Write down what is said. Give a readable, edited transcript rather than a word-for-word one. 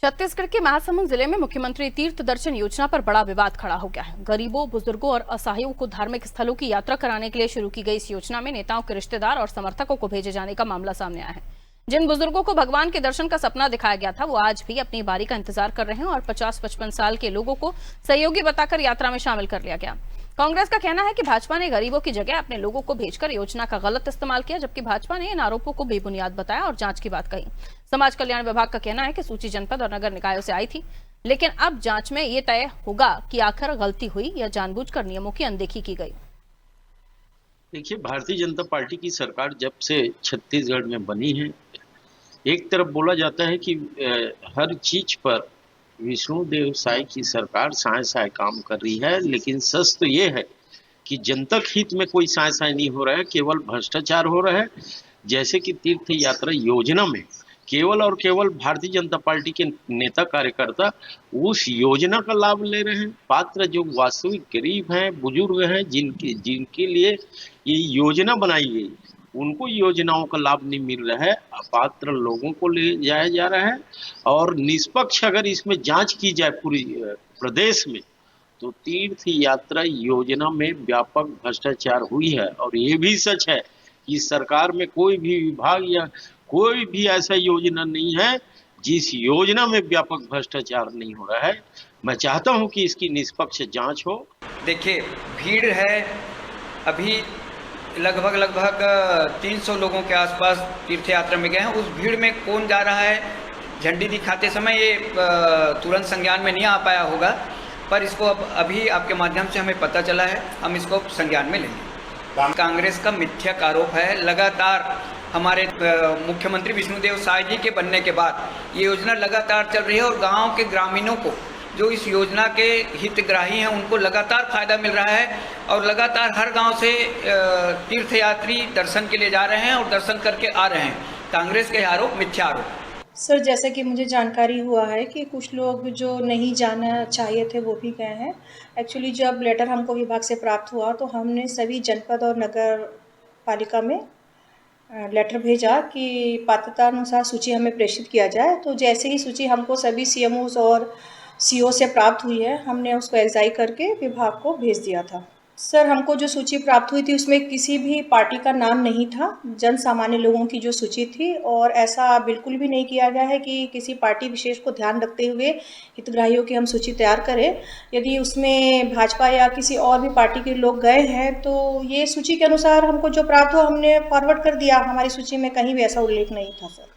छत्तीसगढ़ के महासमुंद जिले में मुख्यमंत्री तीर्थ दर्शन योजना पर बड़ा विवाद खड़ा हो गया है। गरीबों, बुजुर्गों और असहायों को धार्मिक स्थलों की यात्रा कराने के लिए शुरू की गई इस योजना में नेताओं के रिश्तेदार और समर्थकों को भेजे जाने का मामला सामने आया है। जिन बुजुर्गों को भगवान के दर्शन का सपना दिखाया गया था, वो आज भी अपनी बारी का इंतजार कर रहे हैं और 50-55 साल के लोगों को सहयोगी बताकर यात्रा में शामिल कर लिया गया। कांग्रेस का कहना है कि भाजपा ने गरीबों की जगह अपने लोगों को भेजकर योजना का गलत इस्तेमाल किया, जबकि भाजपा ने इन आरोपों को बेबुनियाद बताया और जांच की बात कही। समाज कल्याण विभाग का कहना है कि सूची जनपद और नगर निकायों से आई थी, लेकिन अब जांच में ये तय होगा कि आखिर गलती हुई या जानबूझकर नियमों की अनदेखी की गई। देखिए, भारतीय जनता पार्टी की सरकार जब से छत्तीसगढ़ में बनी है, एक तरफ बोला जाता है कि हर चीज पर विष्णुदेव साई की सरकार साय साय काम कर रही है, लेकिन सच तो ये है कि जनता हित में कोई साय साय नहीं हो रहा है, केवल भ्रष्टाचार हो रहा है। जैसे कि तीर्थ यात्रा योजना में केवल और केवल भारतीय जनता पार्टी के नेता कार्यकर्ता उस योजना का लाभ ले रहे हैं। पात्र जो वास्तविक गरीब हैं, बुजुर्ग हैं, जिनके जिनके लिए ये योजना बनाई गई, उनको योजनाओं का लाभ नहीं मिल रहा है, अपात्र लोगों को ले जाया जा रहा है। और निष्पक्ष अगर इसमें जांच की जाए पूरी प्रदेश में, तो तीर्थ यात्रा योजना में व्यापक भ्रष्टाचार हुई है। और ये भी सच है कि सरकार में कोई भी विभाग या कोई भी ऐसा योजना नहीं है जिस योजना में व्यापक भ्रष्टाचार नहीं हो रहा है। मैं चाहता हूं कि इसकी निष्पक्ष जांच हो। देखिए, भीड़ है, अभी लगभग 300 लोगों के आसपास तीर्थ यात्रा में गए हैं। उस भीड़ में कौन जा रहा है, झंडी दिखाते समय ये तुरंत संज्ञान में नहीं आ पाया होगा, पर इसको अभी आपके माध्यम से हमें पता चला है, हम इसको संज्ञान में लेंगे। कांग्रेस का मिथ्यक आरोप है। लगातार हमारे मुख्यमंत्री विष्णुदेव साय जी के बनने के बाद ये योजना लगातार चल रही है और गांव के ग्रामीणों को जो इस योजना के हितग्राही हैं उनको लगातार फायदा मिल रहा है और लगातार हर गांव से तीर्थयात्री दर्शन के लिए जा रहे हैं और दर्शन करके आ रहे हैं। कांग्रेस के आरोप मिथ्या आरोप। सर, जैसा कि मुझे जानकारी हुआ है कि कुछ लोग जो नहीं जाना चाहिए थे वो भी गए हैं। एक्चुअली जब लेटर हमको विभाग से प्राप्त हुआ तो हमने सभी जनपद और नगर पालिका में लेटर भेजा कि पात्रता अनुसार सूची हमें प्रेषित किया जाए। तो जैसे ही सूची हमको सभी सीएमओ और सीओ से प्राप्त हुई है, हमने उसको एग्जाई करके विभाग को भेज दिया था। सर, हमको जो सूची प्राप्त हुई थी उसमें किसी भी पार्टी का नाम नहीं था, जन सामान्य लोगों की जो सूची थी। और ऐसा बिल्कुल भी नहीं किया गया है कि किसी पार्टी विशेष को ध्यान रखते हुए हितग्राहियों की हम सूची तैयार करें। यदि उसमें भाजपा या किसी और भी पार्टी के लोग गए हैं तो ये सूची के अनुसार हमको जो प्राप्त हुआ हमने फॉरवर्ड कर दिया। हमारी सूची में कहीं भी ऐसा उल्लेख नहीं था सर।